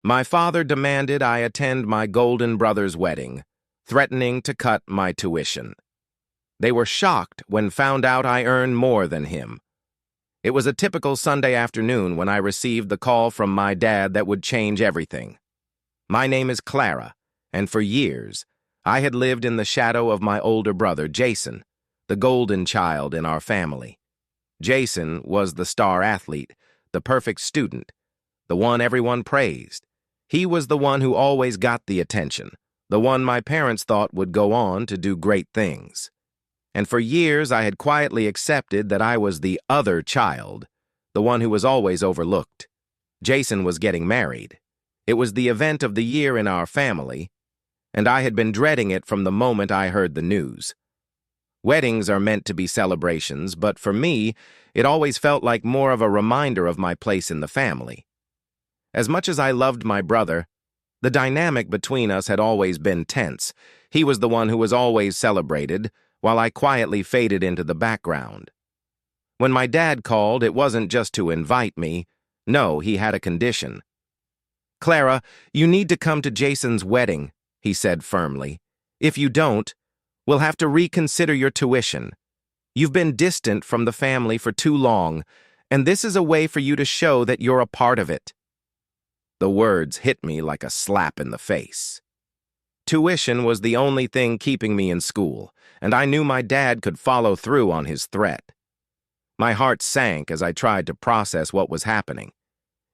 My father demanded I attend my golden brother's wedding, threatening to cut my tuition. They were shocked when found out I earned more than him. It was a typical Sunday afternoon when I received the call from my dad that would change everything. My name is Clara, and for years, I had lived in the shadow of my older brother, Jason, the golden child in our family. Jason was the star athlete, the perfect student, the one everyone praised. He was the one who always got the attention, the one my parents thought would go on to do great things. And for years I had quietly accepted that I was the other child, the one who was always overlooked. Jason was getting married. It was the event of the year in our family, and I had been dreading it from the moment I heard the news. Weddings are meant to be celebrations, but for me, it always felt like more of a reminder of my place in the family. As much as I loved my brother, the dynamic between us had always been tense. He was the one who was always celebrated, while I quietly faded into the background. When my dad called, it wasn't just to invite me. No, he had a condition. "Clara, you need to come to Jason's wedding," he said firmly. "If you don't, we'll have to reconsider your tuition. You've been distant from the family for too long, and this is a way for you to show that you're a part of it." The words hit me like a slap in the face. Tuition was the only thing keeping me in school, and I knew my dad could follow through on his threat. My heart sank as I tried to process what was happening.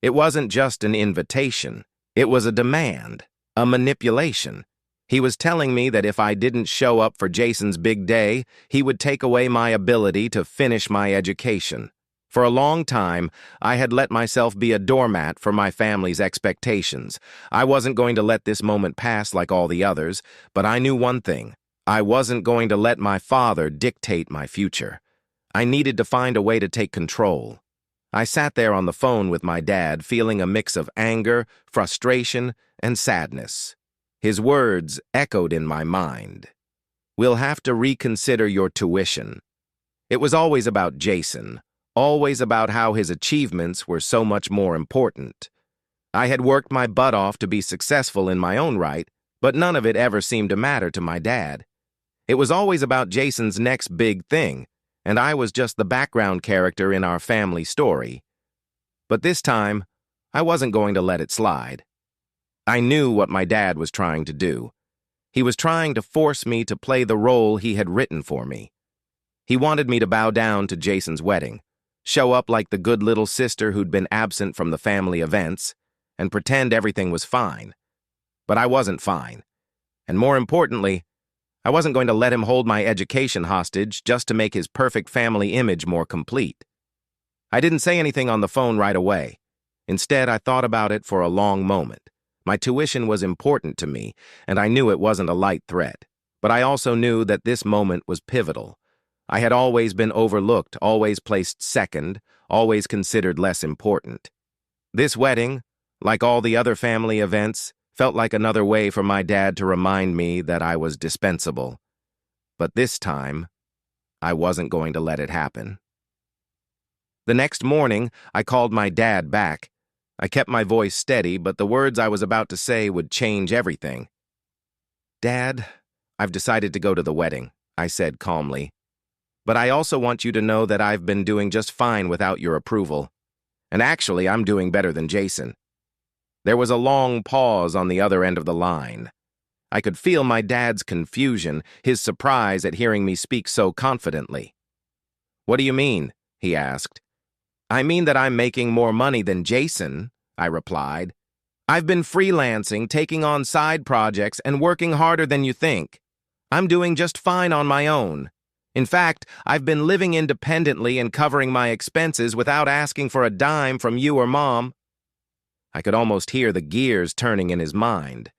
It wasn't just an invitation. It was a demand, a manipulation. He was telling me that if I didn't show up for Jason's big day, he would take away my ability to finish my education. For a long time, I had let myself be a doormat for my family's expectations. I wasn't going to let this moment pass like all the others, but I knew one thing. I wasn't going to let my father dictate my future. I needed to find a way to take control. I sat there on the phone with my dad, feeling a mix of anger, frustration, and sadness. His words echoed in my mind. "We'll have to reconsider your tuition." It was always about Jason, always about how his achievements were so much more important. I had worked my butt off to be successful in my own right, but none of it ever seemed to matter to my dad. It was always about Jason's next big thing, and I was just the background character in our family story. But this time, I wasn't going to let it slide. I knew what my dad was trying to do. He was trying to force me to play the role he had written for me. He wanted me to bow down to Jason's wedding, show up like the good little sister who'd been absent from the family events, and pretend everything was fine. But I wasn't fine. And more importantly, I wasn't going to let him hold my education hostage just to make his perfect family image more complete. I didn't say anything on the phone right away. Instead, I thought about it for a long moment. My tuition was important to me, and I knew it wasn't a light threat. But I also knew that this moment was pivotal. I had always been overlooked, always placed second, always considered less important. This wedding, like all the other family events, felt like another way for my dad to remind me that I was dispensable. But this time, I wasn't going to let it happen. The next morning, I called my dad back. I kept my voice steady, but the words I was about to say would change everything. "Dad, I've decided to go to the wedding," I said calmly. "But I also want you to know that I've been doing just fine without your approval. And actually, I'm doing better than Jason." There was a long pause on the other end of the line. I could feel my dad's confusion, his surprise at hearing me speak so confidently. "What do you mean?" he asked. "I mean that I'm making more money than Jason," I replied. "I've been freelancing, taking on side projects, and working harder than you think. I'm doing just fine on my own. In fact, I've been living independently and covering my expenses without asking for a dime from you or Mom." I could almost hear the gears turning in his mind.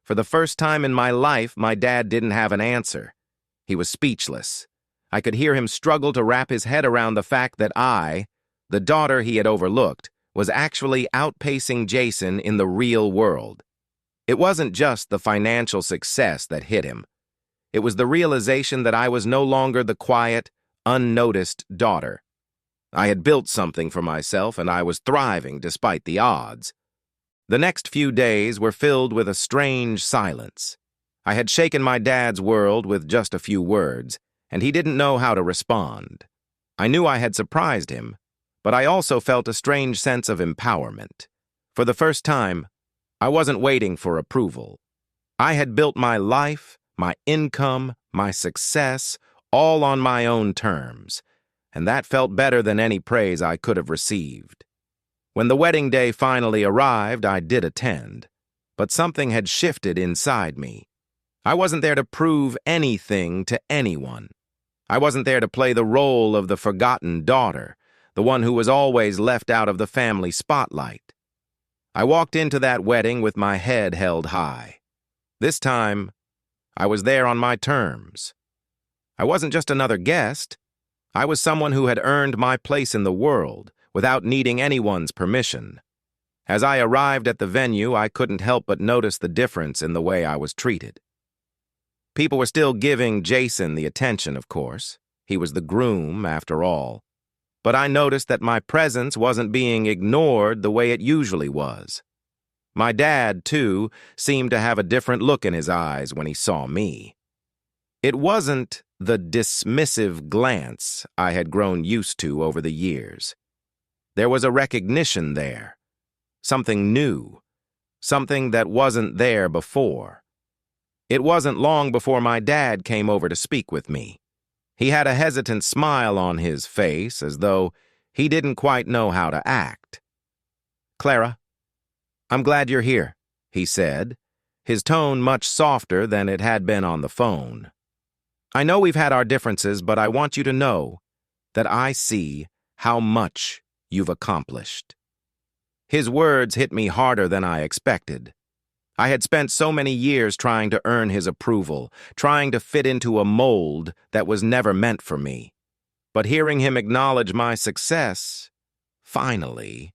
For the first time in my life, my dad didn't have an answer. He was speechless. I could hear him struggle to wrap his head around the fact that I, the daughter he had overlooked, was actually outpacing Jason in the real world. It wasn't just the financial success that hit him. It was the realization that I was no longer the quiet, unnoticed daughter. I had built something for myself, and I was thriving despite the odds. The next few days were filled with a strange silence. I had shaken my dad's world with just a few words, and he didn't know how to respond. I knew I had surprised him, but I also felt a strange sense of empowerment. For the first time, I wasn't waiting for approval. I had built my life, my income, my success, all on my own terms, and that felt better than any praise I could have received. When the wedding day finally arrived, I did attend, but something had shifted inside me. I wasn't there to prove anything to anyone. I wasn't there to play the role of the forgotten daughter, the one who was always left out of the family spotlight. I walked into that wedding with my head held high. This time, I was there on my terms. I wasn't just another guest. I was someone who had earned my place in the world without needing anyone's permission. As I arrived at the venue, I couldn't help but notice the difference in the way I was treated. People were still giving Jason the attention, of course. He was the groom, after all. But I noticed that my presence wasn't being ignored the way it usually was. My dad, too, seemed to have a different look in his eyes when he saw me. It wasn't the dismissive glance I had grown used to over the years. There was a recognition there, something new, something that wasn't there before. It wasn't long before my dad came over to speak with me. He had a hesitant smile on his face, as though he didn't quite know how to act. "Clara, I'm glad you're here," he said, his tone much softer than it had been on the phone. "I know we've had our differences, but I want you to know that I see how much you've accomplished." His words hit me harder than I expected. I had spent so many years trying to earn his approval, trying to fit into a mold that was never meant for me. But hearing him acknowledge my success, finally,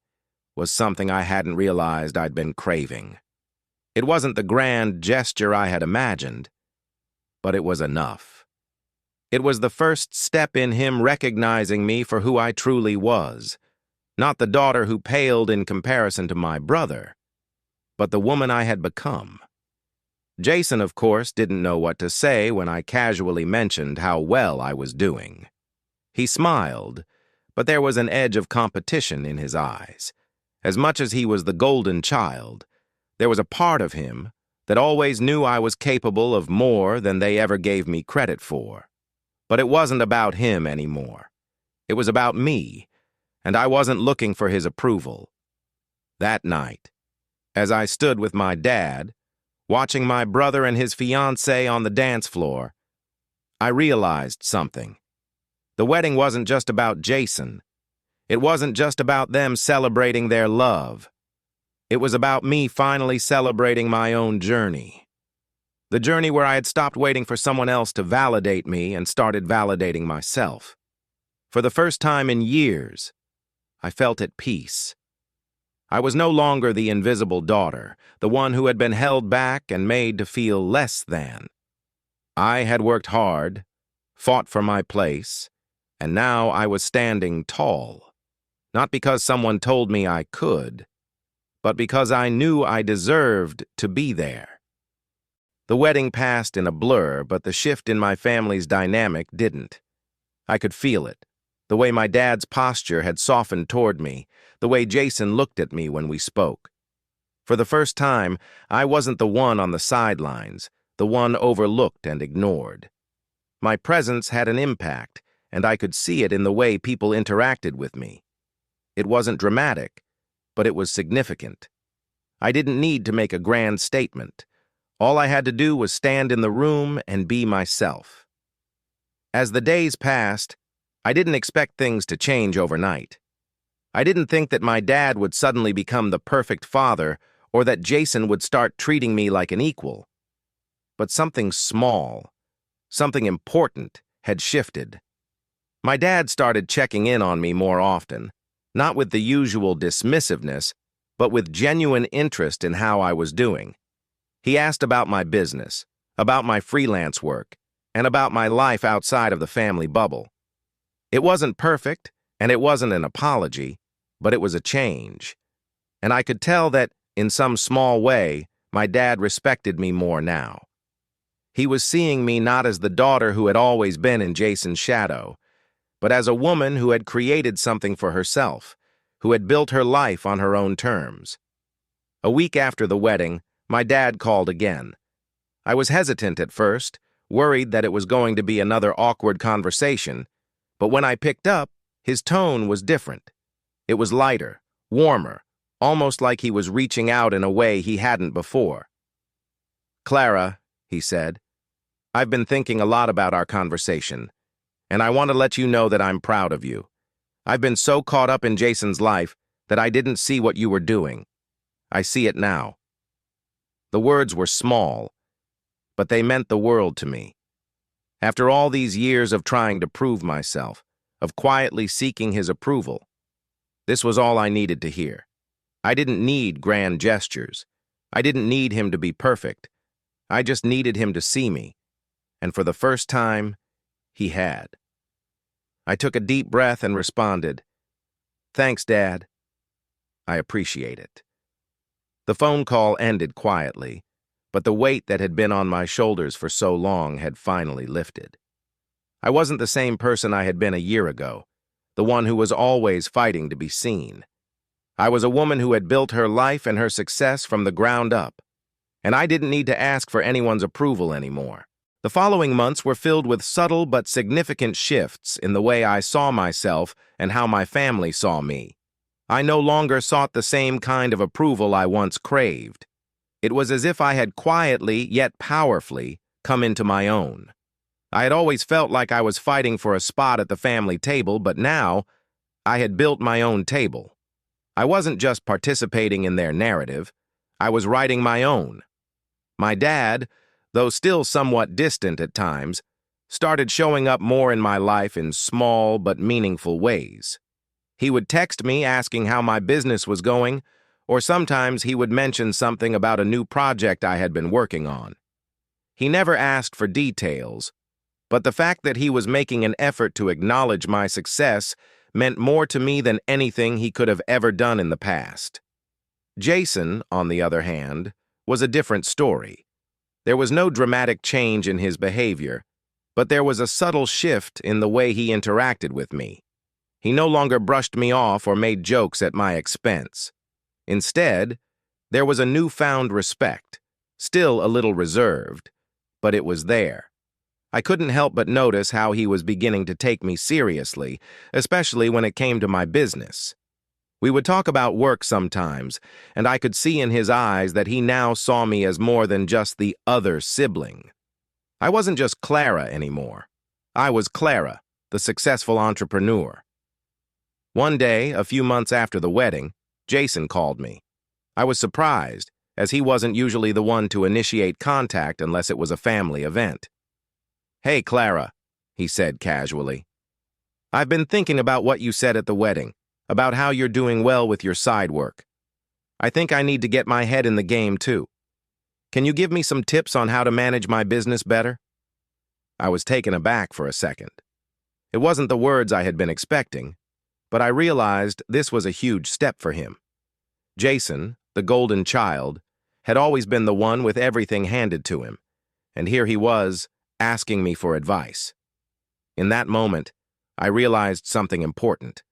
was something I hadn't realized I'd been craving. It wasn't the grand gesture I had imagined, but it was enough. It was the first step in him recognizing me for who I truly was, not the daughter who paled in comparison to my brother, but the woman I had become. Jason, of course, didn't know what to say when I casually mentioned how well I was doing. He smiled, but there was an edge of competition in his eyes. As much as he was the golden child, there was a part of him that always knew I was capable of more than they ever gave me credit for. But it wasn't about him anymore. It was about me, and I wasn't looking for his approval. That night, as I stood with my dad, watching my brother and his fiancée on the dance floor, I realized something. The wedding wasn't just about Jason. It wasn't just about them celebrating their love. It was about me finally celebrating my own journey. The journey where I had stopped waiting for someone else to validate me and started validating myself. For the first time in years, I felt at peace. I was no longer the invisible daughter, the one who had been held back and made to feel less than. I had worked hard, fought for my place, and now I was standing tall. Not because someone told me I could, but because I knew I deserved to be there. The wedding passed in a blur, but the shift in my family's dynamic didn't. I could feel it. The way my dad's posture had softened toward me, the way Jason looked at me when we spoke. For the first time, I wasn't the one on the sidelines, the one overlooked and ignored. My presence had an impact, and I could see it in the way people interacted with me. It wasn't dramatic, but it was significant. I didn't need to make a grand statement. All I had to do was stand in the room and be myself. As the days passed, I didn't expect things to change overnight. I didn't think that my dad would suddenly become the perfect father or that Jason would start treating me like an equal. But something small, something important, had shifted. My dad started checking in on me more often, not with the usual dismissiveness, but with genuine interest in how I was doing. He asked about my business, about my freelance work, and about my life outside of the family bubble. It wasn't perfect, and it wasn't an apology, but it was a change. And I could tell that in some small way, my dad respected me more now. He was seeing me not as the daughter who had always been in Jason's shadow, but as a woman who had created something for herself, who had built her life on her own terms. A week after the wedding, my dad called again. I was hesitant at first, worried that it was going to be another awkward conversation, but when I picked up, his tone was different. It was lighter, warmer, almost like he was reaching out in a way he hadn't before. "Clara," he said, "I've been thinking a lot about our conversation, and I want to let you know that I'm proud of you. I've been so caught up in Jason's life that I didn't see what you were doing. I see it now." The words were small, but they meant the world to me. After all these years of trying to prove myself, of quietly seeking his approval, this was all I needed to hear. I didn't need grand gestures. I didn't need him to be perfect. I just needed him to see me, and for the first time, he had. I took a deep breath and responded, "Thanks, Dad. I appreciate it." The phone call ended quietly, but the weight that had been on my shoulders for so long had finally lifted. I wasn't the same person I had been a year ago, the one who was always fighting to be seen. I was a woman who had built her life and her success from the ground up, and I didn't need to ask for anyone's approval anymore. The following months were filled with subtle but significant shifts in the way I saw myself and how my family saw me. I no longer sought the same kind of approval I once craved. It was as if I had quietly, yet powerfully, come into my own. I had always felt like I was fighting for a spot at the family table, but now I had built my own table. I wasn't just participating in their narrative. I was writing my own. My dad, though still somewhat distant at times, started showing up more in my life in small but meaningful ways. He would text me asking how my business was going, or sometimes he would mention something about a new project I had been working on. He never asked for details, but the fact that he was making an effort to acknowledge my success meant more to me than anything he could have ever done in the past. Jason, on the other hand, was a different story. There was no dramatic change in his behavior, but there was a subtle shift in the way he interacted with me. He no longer brushed me off or made jokes at my expense. Instead, there was a newfound respect, still a little reserved, but it was there. I couldn't help but notice how he was beginning to take me seriously, especially when it came to my business. We would talk about work sometimes, and I could see in his eyes that he now saw me as more than just the other sibling. I wasn't just Clara anymore. I was Clara, the successful entrepreneur. One day, a few months after the wedding, Jason called me. I was surprised, as he wasn't usually the one to initiate contact unless it was a family event. "Hey, Clara," he said casually. "I've been thinking about what you said at the wedding, about how you're doing well with your side work. I think I need to get my head in the game, too. Can you give me some tips on how to manage my business better?" I was taken aback for a second. It wasn't the words I had been expecting, but I realized this was a huge step for him. Jason, the golden child, had always been the one with everything handed to him, and here he was, asking me for advice. In that moment, I realized something important.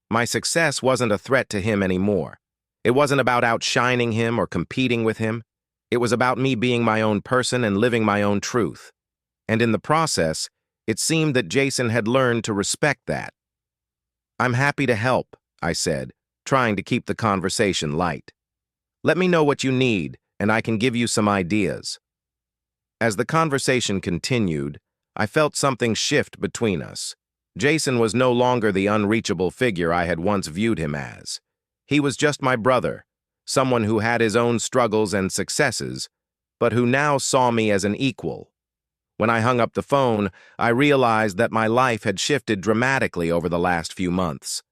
My success wasn't a threat to him anymore. It wasn't about outshining him or competing with him. It was about me being my own person and living my own truth. And in the process, it seemed that Jason had learned to respect that. "I'm happy to help," I said, trying to keep the conversation light. "Let me know what you need, and I can give you some ideas." As the conversation continued, I felt something shift between us. Jason was no longer the unreachable figure I had once viewed him as. He was just my brother, someone who had his own struggles and successes, but who now saw me as an equal. When I hung up the phone, I realized that my life had shifted dramatically over the last few months.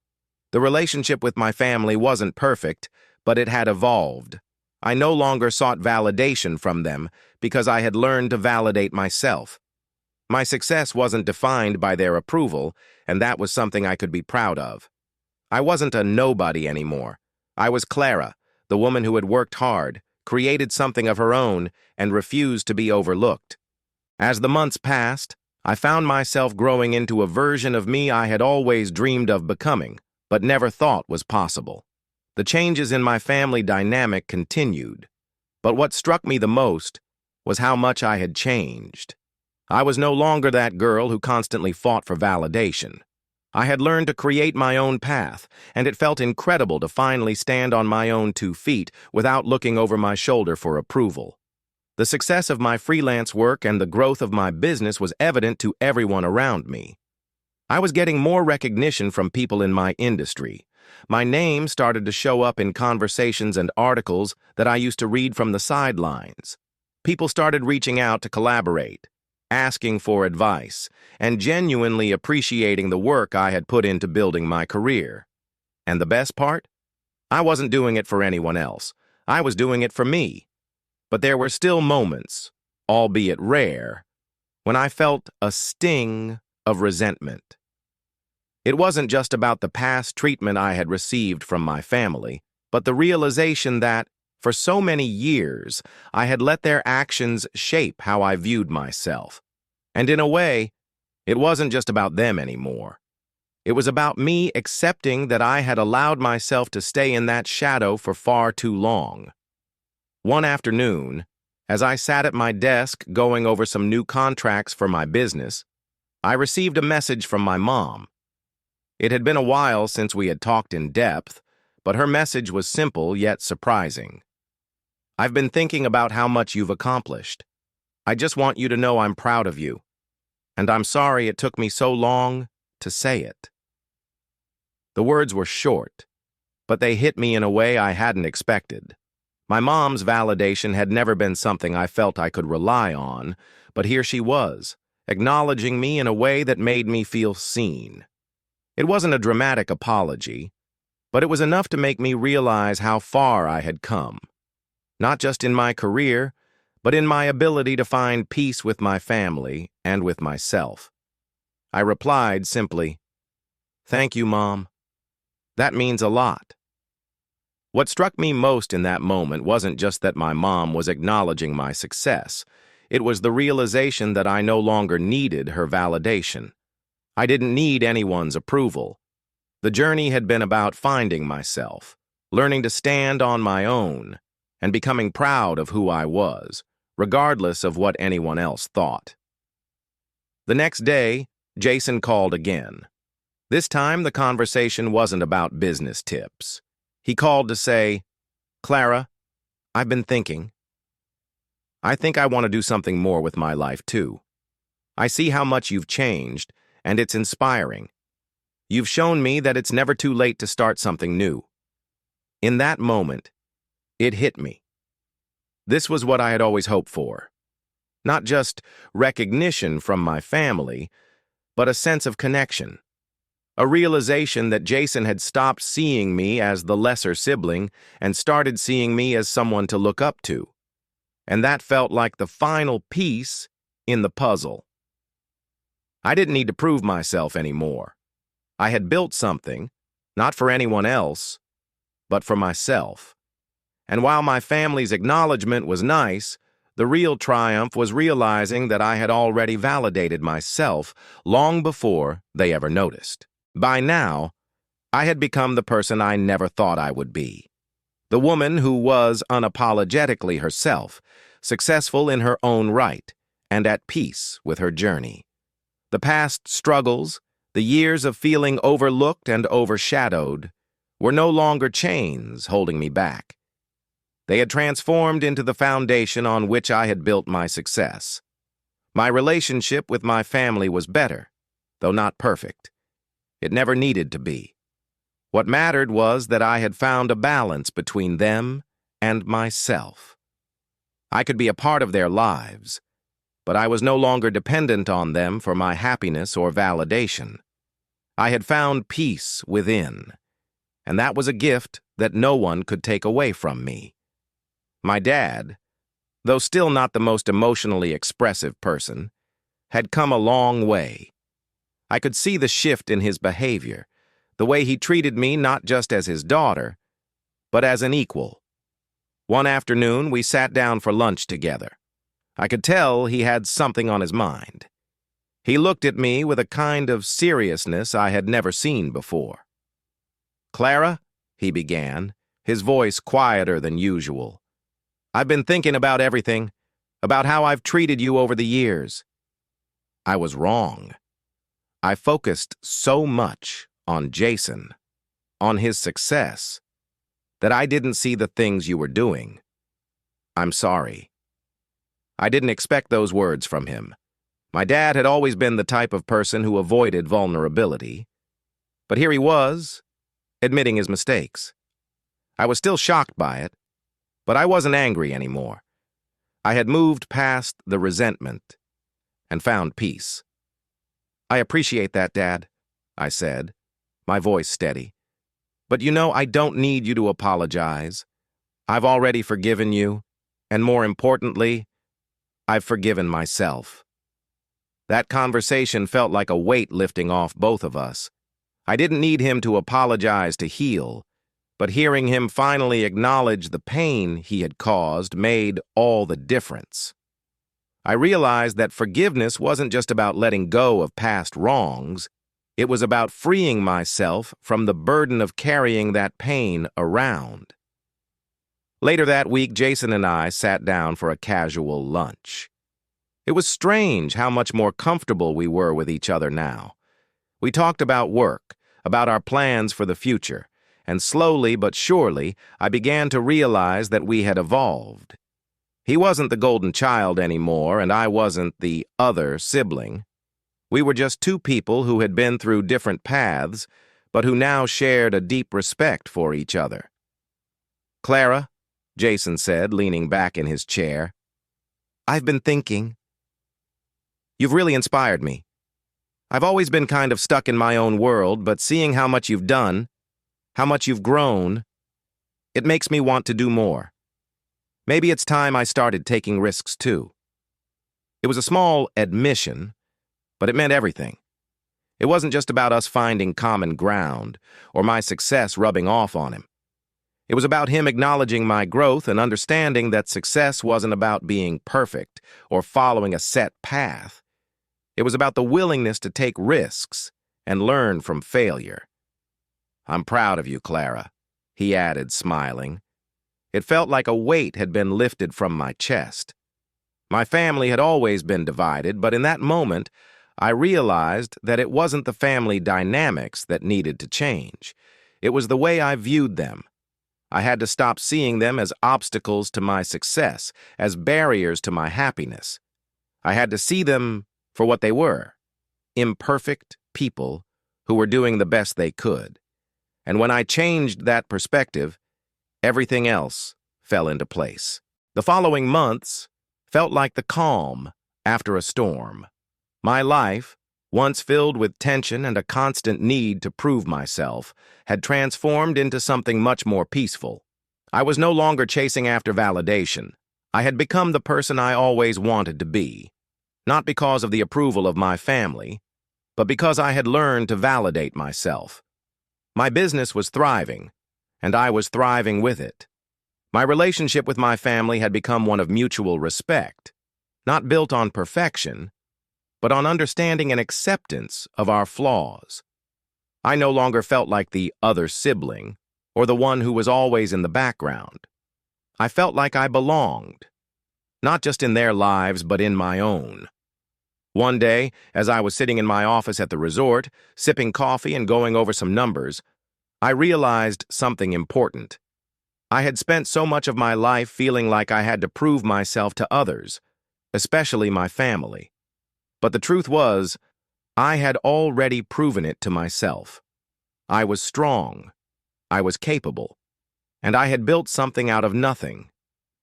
The relationship with my family wasn't perfect, but it had evolved. I no longer sought validation from them because I had learned to validate myself. My success wasn't defined by their approval, and that was something I could be proud of. I wasn't a nobody anymore. I was Clara, the woman who had worked hard, created something of her own, and refused to be overlooked. As the months passed, I found myself growing into a version of me I had always dreamed of becoming, but never thought was possible. The changes in my family dynamic continued, but what struck me the most was how much I had changed. I was no longer that girl who constantly fought for validation. I had learned to create my own path, and it felt incredible to finally stand on my own 2 feet without looking over my shoulder for approval. The success of my freelance work and the growth of my business was evident to everyone around me. I was getting more recognition from people in my industry. My name started to show up in conversations and articles that I used to read from the sidelines. People started reaching out to collaborate, asking for advice, and genuinely appreciating the work I had put into building my career. And the best part? I wasn't doing it for anyone else. I was doing it for me. But there were still moments, albeit rare, when I felt a sting of resentment. It wasn't just about the past treatment I had received from my family, but the realization that, for so many years, I had let their actions shape how I viewed myself. And in a way, it wasn't just about them anymore. It was about me accepting that I had allowed myself to stay in that shadow for far too long. One afternoon, as I sat at my desk going over some new contracts for my business, I received a message from my mom. It had been a while since we had talked in depth, but her message was simple yet surprising. "I've been thinking about how much you've accomplished. I just want you to know I'm proud of you, and I'm sorry it took me so long to say it." The words were short, but they hit me in a way I hadn't expected. My mom's validation had never been something I felt I could rely on, but here she was, acknowledging me in a way that made me feel seen. It wasn't a dramatic apology, but it was enough to make me realize how far I had come. Not just in my career, but in my ability to find peace with my family and with myself. I replied simply, "Thank you, Mom. That means a lot." What struck me most in that moment wasn't just that my mom was acknowledging my success. It was the realization that I no longer needed her validation. I didn't need anyone's approval. The journey had been about finding myself, learning to stand on my own, and becoming proud of who I was, regardless of what anyone else thought. The next day, Jason called again. This time, the conversation wasn't about business tips. He called to say, "Clara, I've been thinking. I think I want to do something more with my life, too. I see how much you've changed, and it's inspiring. You've shown me that it's never too late to start something new." In that moment, it hit me. This was what I had always hoped for. Not just recognition from my family, but a sense of connection. A realization that Jason had stopped seeing me as the lesser sibling and started seeing me as someone to look up to. And that felt like the final piece in the puzzle. I didn't need to prove myself anymore. I had built something, not for anyone else, but for myself. And while my family's acknowledgement was nice, the real triumph was realizing that I had already validated myself long before they ever noticed. By now, I had become the person I never thought I would be. The woman who was unapologetically herself, successful in her own right, and at peace with her journey. The past struggles, the years of feeling overlooked and overshadowed, were no longer chains holding me back. They had transformed into the foundation on which I had built my success. My relationship with my family was better, though not perfect. It never needed to be. What mattered was that I had found a balance between them and myself. I could be a part of their lives, but I was no longer dependent on them for my happiness or validation. I had found peace within, and that was a gift that no one could take away from me. My dad, though still not the most emotionally expressive person, had come a long way. I could see the shift in his behavior, the way he treated me not just as his daughter, but as an equal. One afternoon, we sat down for lunch together. I could tell he had something on his mind. He looked at me with a kind of seriousness I had never seen before. "Clara," he began, his voice quieter than usual, "I've been thinking about everything, about how I've treated you over the years." I was wrong. I focused so much on Jason, on his success, that I didn't see the things you were doing. "I'm sorry." I didn't expect those words from him. My dad had always been the type of person who avoided vulnerability. But here he was, admitting his mistakes. I was still shocked by it, but I wasn't angry anymore. I had moved past the resentment and found peace. "I appreciate that, Dad," I said, my voice steady. "But I don't need you to apologize. I've already forgiven you, and more importantly, I've forgiven myself." That conversation felt like a weight lifting off both of us. I didn't need him to apologize to heal, but hearing him finally acknowledge the pain he had caused made all the difference. I realized that forgiveness wasn't just about letting go of past wrongs. It was about freeing myself from the burden of carrying that pain around. Later that week, Jason and I sat down for a casual lunch. It was strange how much more comfortable we were with each other now. We talked about work, about our plans for the future, and slowly but surely, I began to realize that we had evolved. He wasn't the golden child anymore, and I wasn't the other sibling. We were just two people who had been through different paths, but who now shared a deep respect for each other. "Clara," Jason said, leaning back in his chair, "I've been thinking. You've really inspired me. I've always been kind of stuck in my own world, but seeing how much you've done, how much you've grown, it makes me want to do more. Maybe it's time I started taking risks too." It was a small admission, but it meant everything. It wasn't just about us finding common ground or my success rubbing off on him. It was about him acknowledging my growth and understanding that success wasn't about being perfect or following a set path. It was about the willingness to take risks and learn from failure. "I'm proud of you, Clara," he added, smiling. It felt like a weight had been lifted from my chest. My family had always been divided, but in that moment, I realized that it wasn't the family dynamics that needed to change. It was the way I viewed them. I had to stop seeing them as obstacles to my success, as barriers to my happiness. I had to see them for what they were, imperfect people who were doing the best they could. And when I changed that perspective, everything else fell into place. The following months felt like the calm after a storm. My life, once filled with tension and a constant need to prove myself, had transformed into something much more peaceful. I was no longer chasing after validation. I had become the person I always wanted to be, not because of the approval of my family, but because I had learned to validate myself. My business was thriving, and I was thriving with it. My relationship with my family had become one of mutual respect, not built on perfection, but on understanding and acceptance of our flaws. I no longer felt like the other sibling, or the one who was always in the background. I felt like I belonged, not just in their lives, but in my own. One day, as I was sitting in my office at the resort, sipping coffee and going over some numbers, I realized something important. I had spent so much of my life feeling like I had to prove myself to others, especially my family. But the truth was, I had already proven it to myself. I was strong, I was capable, and I had built something out of nothing.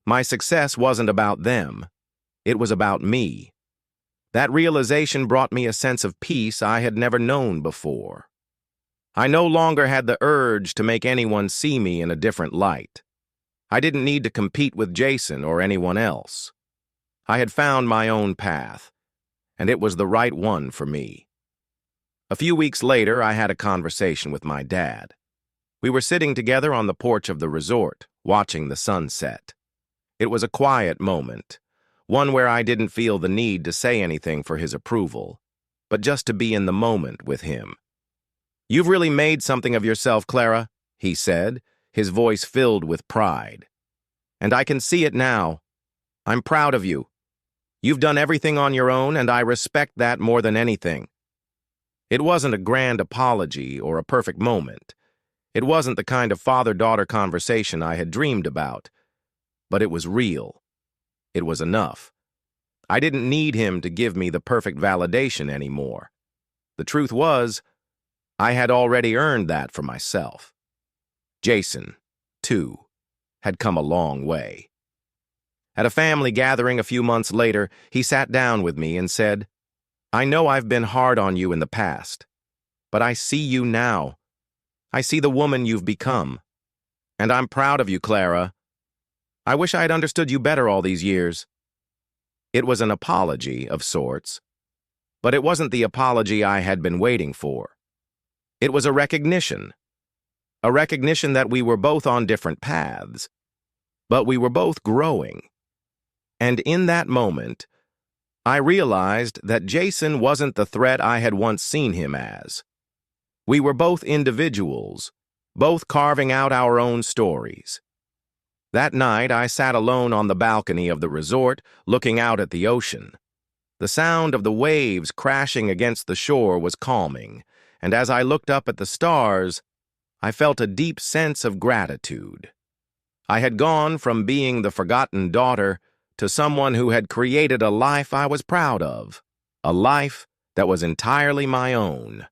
My success wasn't about them, it was about me. That realization brought me a sense of peace I had never known before. I no longer had the urge to make anyone see me in a different light. I didn't need to compete with Jason or anyone else. I had found my own path, and it was the right one for me. A few weeks later, I had a conversation with my dad. We were sitting together on the porch of the resort, watching the sunset. It was a quiet moment, one where I didn't feel the need to say anything for his approval, but just to be in the moment with him. "You've really made something of yourself, Clara," he said, his voice filled with pride. "And I can see it now. I'm proud of you. You've done everything on your own, and I respect that more than anything." It wasn't a grand apology or a perfect moment. It wasn't the kind of father-daughter conversation I had dreamed about. But it was real. It was enough. I didn't need him to give me the perfect validation anymore. The truth was, I had already earned that for myself. Jason, too, had come a long way. At a family gathering a few months later, he sat down with me and said, "I know I've been hard on you in the past, but I see you now. I see the woman you've become. And I'm proud of you, Clara. I wish I had understood you better all these years." It was an apology of sorts, but it wasn't the apology I had been waiting for. It was a recognition that we were both on different paths, but we were both growing. And in that moment, I realized that Jason wasn't the threat I had once seen him as. We were both individuals, both carving out our own stories. That night, I sat alone on the balcony of the resort, looking out at the ocean. The sound of the waves crashing against the shore was calming, and as I looked up at the stars, I felt a deep sense of gratitude. I had gone from being the forgotten daughter to someone who had created a life I was proud of, a life that was entirely my own.